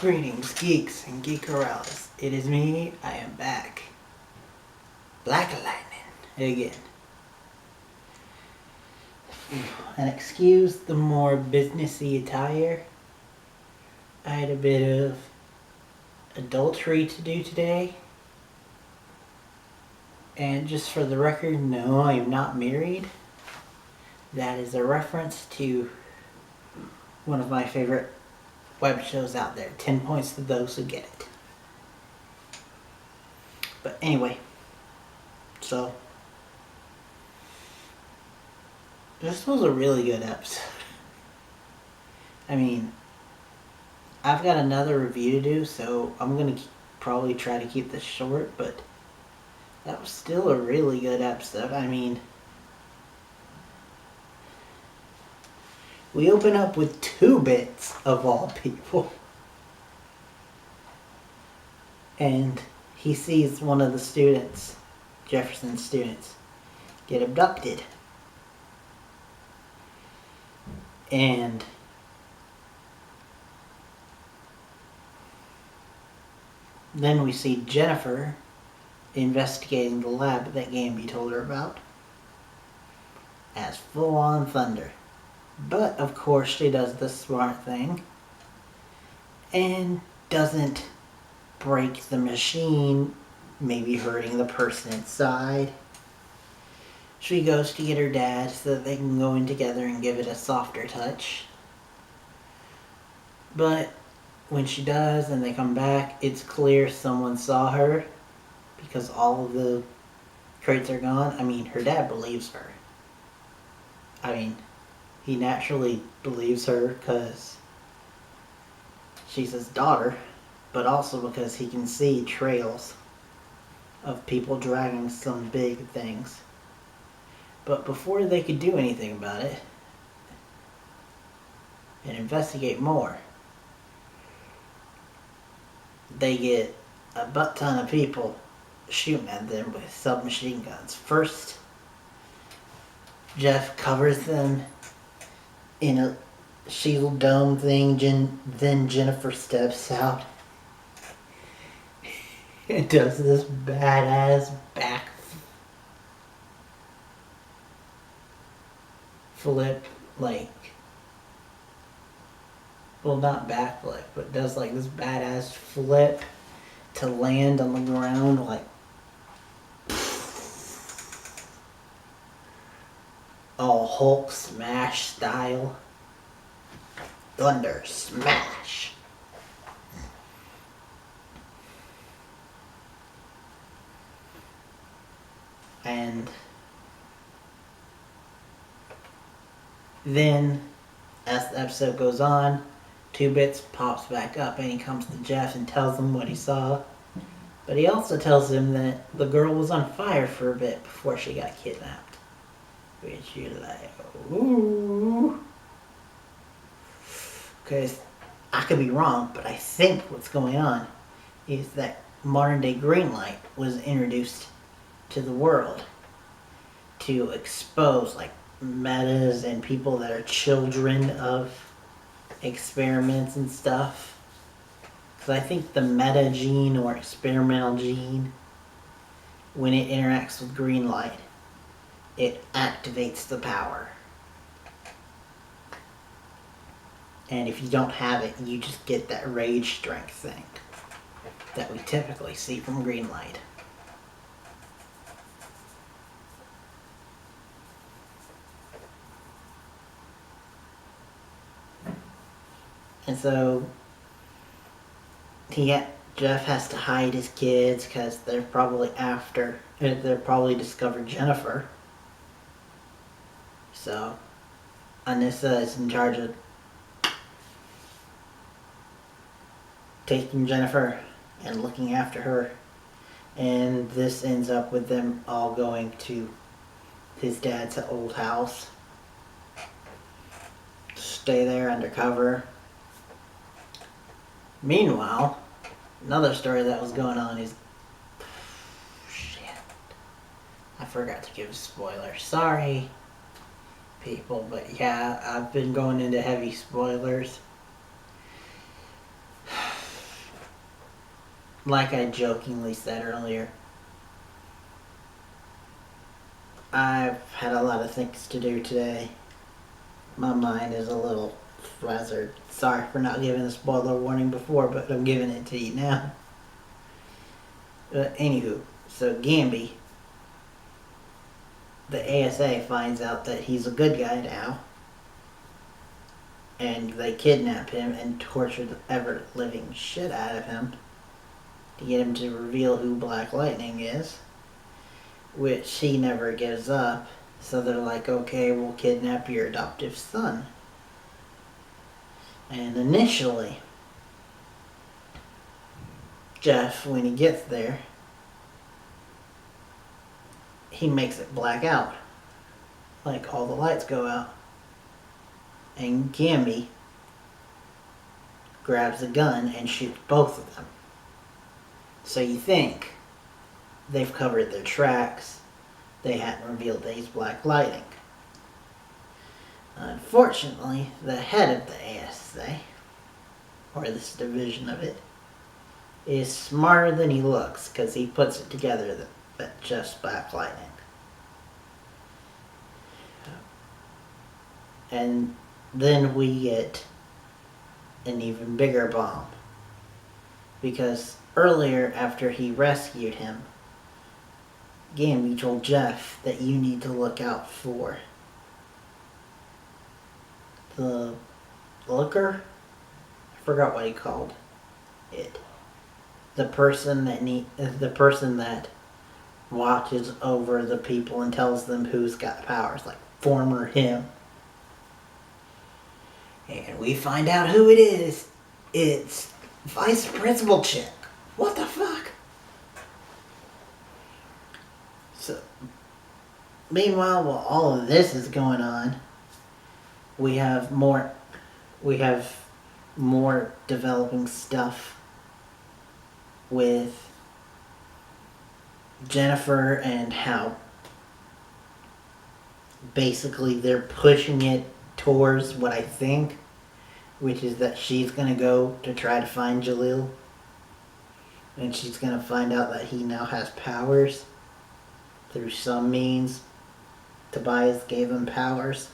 Greetings, geeks and geekerellas. It is me, I am back. Black Lightning, again. And excuse the more businessy attire. I had a bit of adultery to do today. And just for the record, no, I am not married. That is a reference to one of my favorite web shows out there. 10 points to those who get it. But anyway, so this was a really good episode. I mean, I've got another review to do, so I'm going to probably try to keep this short, but that was still a really good episode. I mean, we open up with 2 bits of all people. And he sees one of the students, Jefferson's students, get abducted. And then we see Jennifer investigating the lab that Gambi told her about as full-on thunder. But, of course, she does the smart thing and doesn't break the machine, maybe hurting the person inside. She goes to get her dad so that they can go in together and give it a softer touch. But when she does and they come back, it's clear someone saw her because all of the crates are gone. I mean, her dad believes her. I mean, he naturally believes her because she's his daughter, but also because he can see trails of people dragging some big things. But before they could do anything about it and investigate more, they get a butt ton of people shooting at them with submachine guns. First, Jeff covers them in a shield dome thing, then Jennifer steps out and does this badass back flip, like, well, not backflip, but does like this badass flip to land on the ground, like, all Hulk smash style. Thunder smash. And then, as the episode goes on, 2 Bits pops back up and he comes to Jeff and tells him what he saw. But he also tells him that the girl was on fire for a bit before she got kidnapped. Which you're like, ooh. Because I could be wrong, but I think what's going on is that modern day Greenlight was introduced to the world to expose like metas and people that are children of experiments and stuff. Because I think the meta gene or experimental gene, when it interacts with Greenlight, it activates the power. And if you don't have it, you just get that rage strength thing that we typically see from Greenlight. And so Jeff has to hide his kids because they're probably discovered Jennifer. So Anissa is in charge of taking Jennifer and looking after her. And this ends up with them all going to his dad's old house. Stay there undercover. Meanwhile, another story that was going on is... Shit. I forgot to give a spoiler. Sorry, people, but yeah, I've been going into heavy spoilers. like I jokingly said earlier, I've had a lot of things to do today. My mind is a little flazzard. Sorry for not giving a spoiler warning before, but I'm giving it to you now. Anywho, so Gambi, the ASA finds out that he's a good guy now, and they kidnap him and torture the ever living shit out of him to get him to reveal who Black Lightning is, which he never gives up. So they're like, okay, we'll kidnap your adoptive son. And initially, Jeff, when he gets there, he makes it black out. Like all the lights go out. And Gambi grabs a gun and shoots both of them. So you think they've covered their tracks. They hadn't revealed that he's Black Lightning. Unfortunately, the head of the ASA, or this division of it, is smarter than he looks, because he puts it together that just Black Lightning. And then we get an even bigger bomb. Because earlier, after he rescued him, Gambi told Jeff that you need to look out for the looker? I forgot what he called it. The person that watches over the people and tells them who's got powers, like former him. And we find out who it is. It's Vice Principal Chick. What the fuck? So, meanwhile, while all of this is going on, we have more developing stuff with Jennifer and how basically they're pushing it towards what I think, which is that she's going to go to try to find Jalil, and she's going to find out that he now has powers through some means. Tobias gave him powers,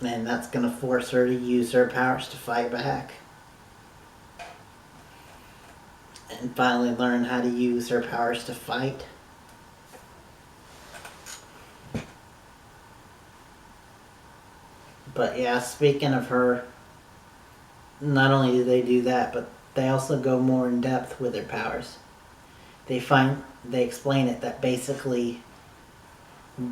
and that's going to force her to use her powers to fight back and finally learn how to use her powers to fight. But yeah, speaking of her, not only do they do that, but they also go more in depth with their powers. They explain it that basically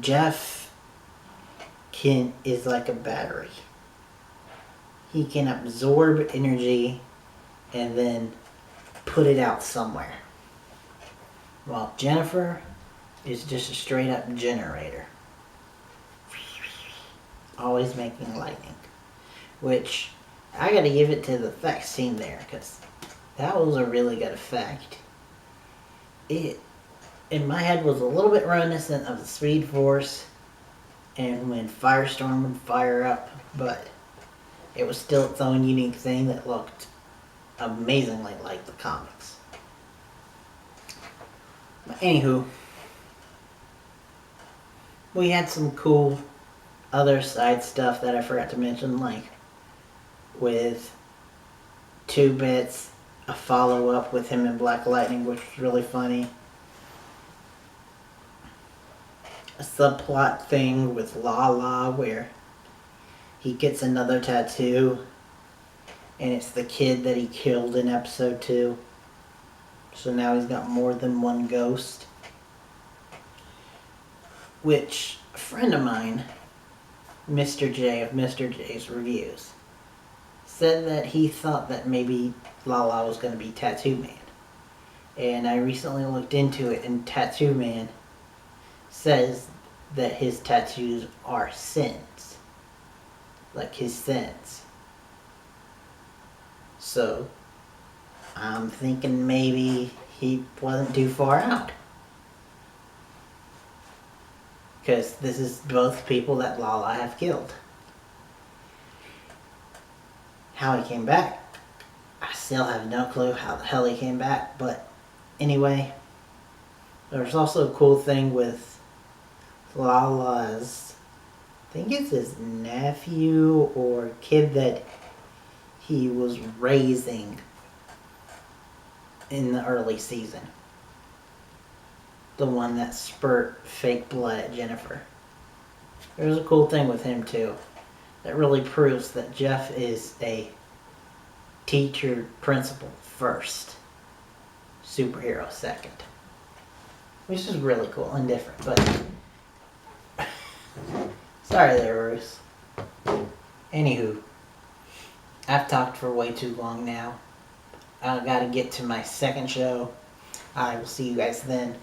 Jeff is like a battery. He can absorb energy and then put it out somewhere. While Jennifer is just a straight up generator. Always making lightning. Which, I gotta give it to the effects team there, because that was a really good effect. It, in my head, was a little bit reminiscent of the Speed Force and when Firestorm would fire up, but it was still its own unique thing that looked amazingly like the comics. But anywho, we had some cool other side stuff that I forgot to mention, like with 2-Bits, a follow-up with him and Black Lightning, which was really funny. A subplot thing with Lala where he gets another tattoo and it's the kid that he killed in episode 2. So now he's got more than one ghost. Which, a friend of mine, Mr. J of Mr. J's Reviews, said that he thought that maybe Lala was going to be Tattoo Man. And I recently looked into it, and Tattoo Man says that his tattoos are sins. Like his sins. So, I'm thinking maybe he wasn't too far out. Because this is both people that Lala have killed. How he came back, I still have no clue how the hell he came back, but anyway, there's also a cool thing with Lala's, I think it's his nephew or kid that he was raising in the early season. The one that spurt fake blood at Jennifer. There's a cool thing with him too that really proves that Jeff is a teacher principal first, superhero second. Which is really cool and different, but sorry there, Bruce. Anywho, I've talked for way too long now. I gotta get to my second show. I will see you guys then.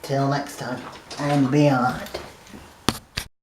Till next time, and beyond.